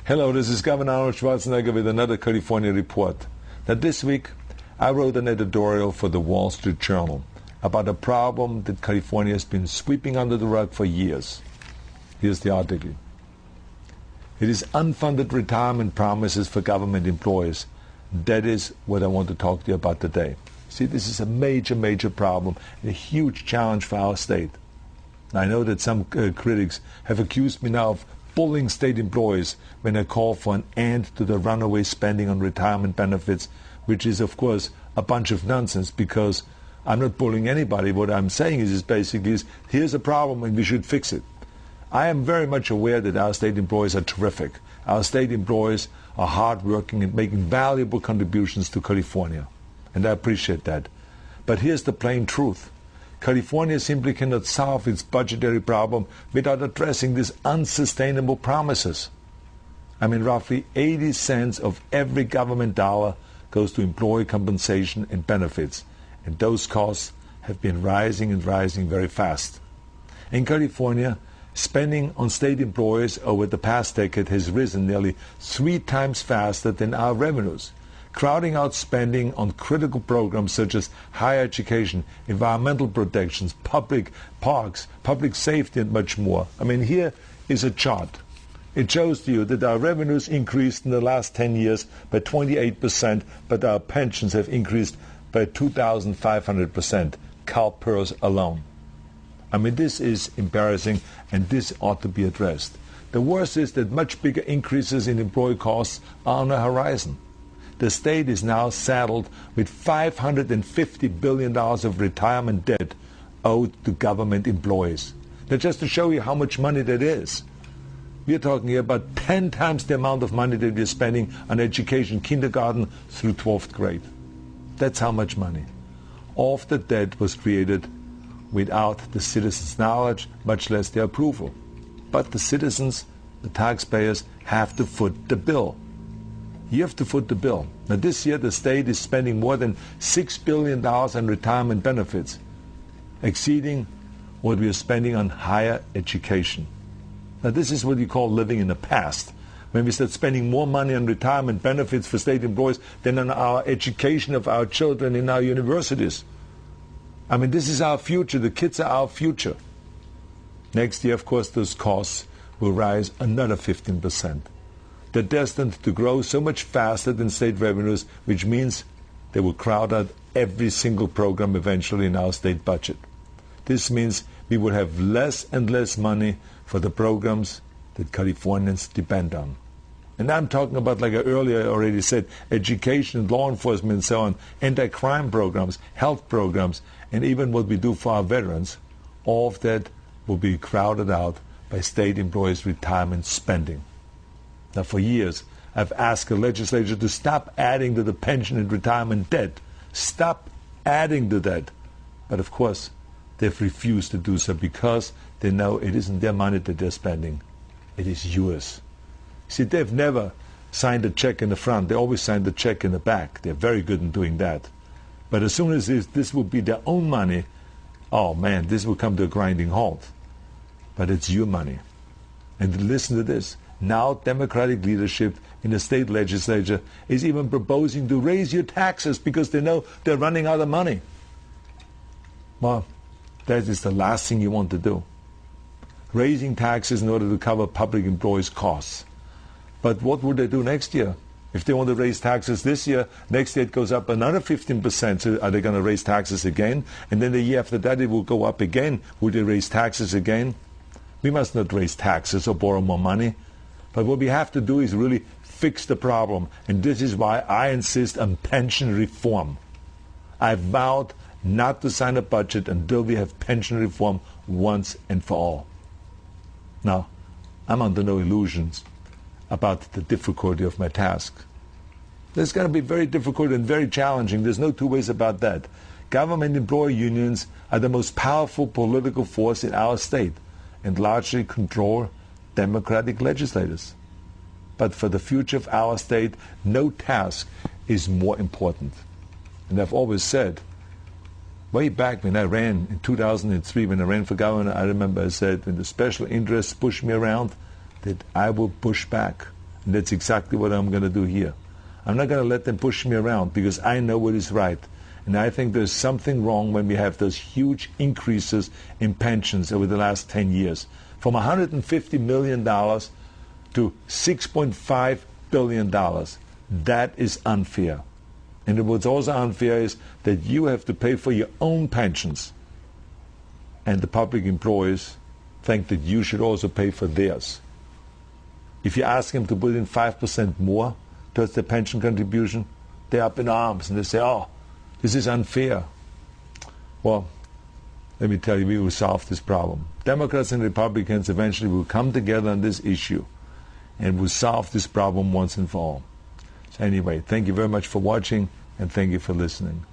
Hello, this is Governor Arnold Schwarzenegger with another California report. Now this week, I wrote an editorial for the Wall Street Journal about a problem that California has been sweeping under the rug for years. Here's the article. It is unfunded retirement promises for government employees. That is what I want to talk to you about today. See, this is a major, major problem, a huge challenge for our state. I know that some critics have accused me now of bullying state employees when I call for an end to the runaway spending on retirement benefits, which is, of course, a bunch of nonsense because I'm not bullying anybody. What I'm saying is basically here's a problem and we should fix it. I am very much aware that our state employees are terrific. Our state employees are hardworking and making valuable contributions to California, and I appreciate that. But here's the plain truth. California simply cannot solve its budgetary problem without addressing these unsustainable promises. I mean, roughly 80 cents of every government dollar goes to employee compensation and benefits, and those costs have been rising and rising very fast. In California, spending on state employees over the past decade has risen nearly 3 times faster than our revenues, crowding out spending on critical programs such as higher education, environmental protections, public parks, public safety, and much more. I mean, here is a chart. It shows to you that our revenues increased in the last 10 years by 28%, but our pensions have increased by 2,500%, CalPERS alone. I mean, this is embarrassing, and this ought to be addressed. The worst is that much bigger increases in employee costs are on the horizon. The state is now saddled with $550 billion of retirement debt owed to government employees. Now, just to show you how much money that is, we're talking here about 10 times the amount of money that we're spending on education, kindergarten through 12th grade. That's how much money. All of the debt was created without the citizens' knowledge, much less their approval. But the citizens, the taxpayers, have to foot the bill. You have to foot the bill. Now this year the state is spending more than $6 billion on retirement benefits, exceeding what we are spending on higher education. Now this is what you call living in the past. When we start spending more money on retirement benefits for state employees than on our education of our children in our universities. I mean, this is our future. The kids are our future. Next year, of course, those costs will rise another 15%. They're destined to grow so much faster than state revenues, which means they will crowd out every single program eventually in our state budget. This means we will have less and less money for the programs that Californians depend on. And I'm talking about, like I earlier already said, education, law enforcement, and so on, anti-crime programs, health programs, and even what we do for our veterans. All of that will be crowded out by state employees' retirement spending. Now, for years, I've asked the legislature to stop adding to the pension and retirement debt. Stop adding to that. But of course, they've refused to do so because they know it isn't their money that they're spending. It is yours. See, they've never signed a check in the front. They always signed the check in the back. They're very good in doing that. But as soon as this will be their own money, oh man, this will come to a grinding halt. But it's your money. And listen to this. Now Democratic leadership in the state legislature is even proposing to raise your taxes because they know they're running out of money. Well, that is the last thing you want to do. Raising taxes in order to cover public employees' costs. But what would they do next year? If they want to raise taxes this year, next year it goes up another 15%. So are they going to raise taxes again? And then the year after that it will go up again. Will they raise taxes again? We must not raise taxes or borrow more money. But what we have to do is really fix the problem. And this is why I insist on pension reform. I vowed not to sign a budget until we have pension reform once and for all. Now, I'm under no illusions about the difficulty of my task. It's going to be very difficult and very challenging. There's no two ways about that. Government employee unions are the most powerful political force in our state and largely control Democratic legislators. But for the future of our state, no task is more important. And I've always said, way back when I ran in 2003, when I ran for governor, I remember I said, when the special interests push me around, that I will push back. And that's exactly what I'm going to do here. I'm not going to let them push me around because I know what is right. And I think there's something wrong when we have those huge increases in pensions over the last 10 years. From $150 million to $6.5 billion. That is unfair. And what's also unfair is that you have to pay for your own pensions. And the public employees think that you should also pay for theirs. If you ask them to put in 5% more towards their pension contribution, they're up in arms and they say, oh, this is unfair. Well, let me tell you, we will solve this problem. Democrats and Republicans eventually will come together on this issue and will solve this problem once and for all. So anyway, thank you very much for watching and thank you for listening.